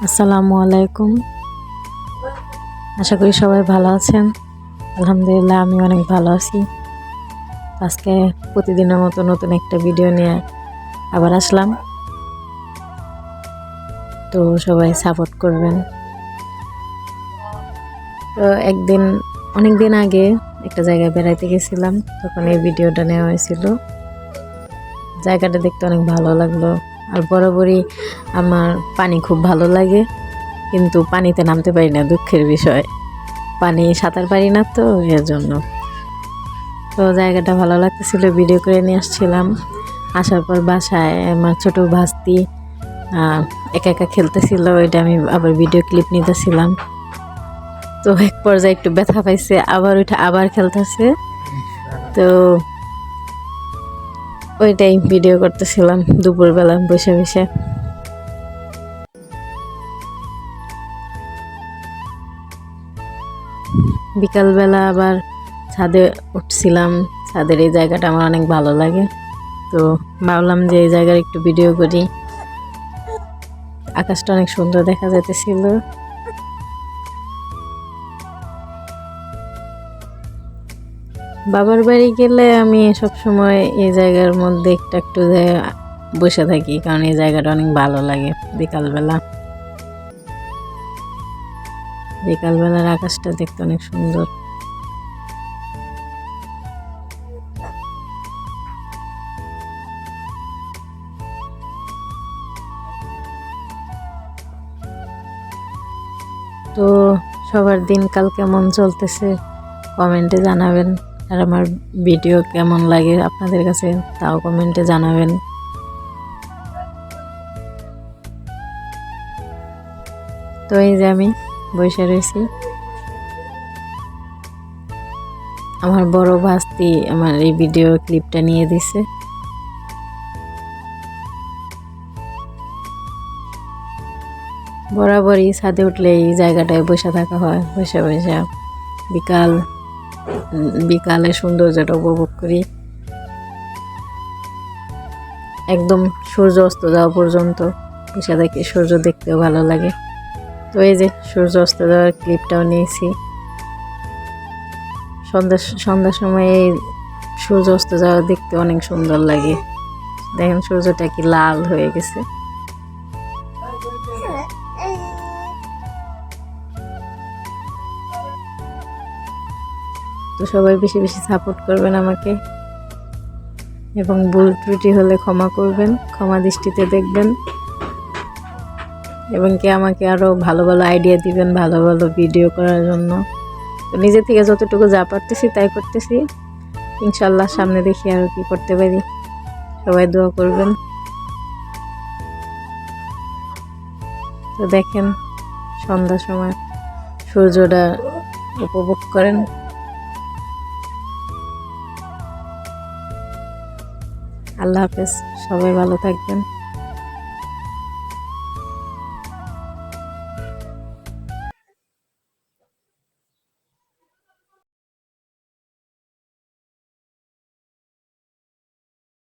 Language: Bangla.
আসসালামু আলাইকুম। আশা করি সবাই ভালো আছেন। আলহামদুলিল্লাহ আমি অনেক ভালো আছি। আজকে প্রতিদিনের মতো নতুন একটা ভিডিও নিয়ে আবার আসলাম, তো সবাই সাপোর্ট করবেন। তো অনেক দিন আগে একটা জায়গায় বেড়াইতে গেছিলাম, তখন এই ভিডিওটা নেওয়া হয়েছিল। জায়গাটা দেখতে অনেক ভালো লাগলো। আর বরাবরই আমার পানি খুব ভালো লাগে, কিন্তু পানিতে নামতে পারি না, দুঃখের বিষয়। পানি সাঁতার পারি না, তো এর জন্য। তো জায়গাটা ভালো লাগতেছিল, ভিডিও করে নিয়ে আসছিলাম। আসার পর বাসায় আমার ছোট ভাস্তি একা একা খেলতেছিল, ওইটা আমি আবার ভিডিও ক্লিপ নিতেছিলাম। তো এক পর্যায়ে একটু ব্যথা পাইছে, আবার ওইটা আবার খেলতেছে, তো ওইটাই ভিডিও করতেছিলাম দুপুরবেলা বসে বসে। বিকালবেলা আবার ছাদে উঠছিলাম। ছাদের এই জায়গাটা আমার অনেক ভালো লাগে, তো ভাবলাম যে এই জায়গার একটু ভিডিও করি। আকাশটা অনেক সুন্দর দেখা যাইতেছিল। বাবার বাড়ি গেলে আমি সব সময় এই জায়গার মধ্যে একটু বসে থাকি, কারণ এই জায়গাটা অনেক ভালো লাগে। বিকালবেলার আকাশটা দেখতে অনেক সুন্দর। তো সবার দিনকাল কেমন চলতেছে কমেন্টে জানাবেন, আর আমার ভিডিও কেমন লাগে আপনাদের কাছে তাও কমেন্টে জানাবেন। তো এই যে আমি বসে রয়েছি, আমার বড় ভাস্তি আমার এই ভিডিও ক্লিপটা নিয়ে দিছে। বরাবরই ছাদে উঠলে এই জায়গাটায় বসে থাকা হয়, বসে বসে বিকালে সৌন্দর্যটা উপভোগ করি, একদম সূর্য অস্ত যাওয়া পর্যন্ত বসে থাকি। সূর্য দেখতেও ভালো লাগে। তো এই যে সূর্য অস্ত যাওয়ার ক্লিপটাও নিয়েছি। সন্ধ্যার সময় এই সূর্য অস্ত যাওয়া দেখতে অনেক সুন্দর লাগে। দেখেন সূর্যটা কি লাল হয়ে গেছে। তো সবাই বেশি বেশি সাপোর্ট করবেন আমাকে, এবং ভুল ত্রুটি হলে ক্ষমা করবেন, ক্ষমা দৃষ্টিতে দেখবেন, এবং কি আমাকে আরও ভালো ভালো আইডিয়া দিবেন ভালো ভালো ভিডিও করার জন্য। তো নিজে থেকে যতটুকু যা পারতেছি তাই করতেছি, ইনশাল্লাহ সামনে দেখি আরও কি করতে পারি। সবাই দোয়া করবেন। তো দেখেন সন্ধ্যার সময় সূর্যটা উপভোগ করেন। আল্লাহ হাফেজ, সবাই ভালো থাকবেন।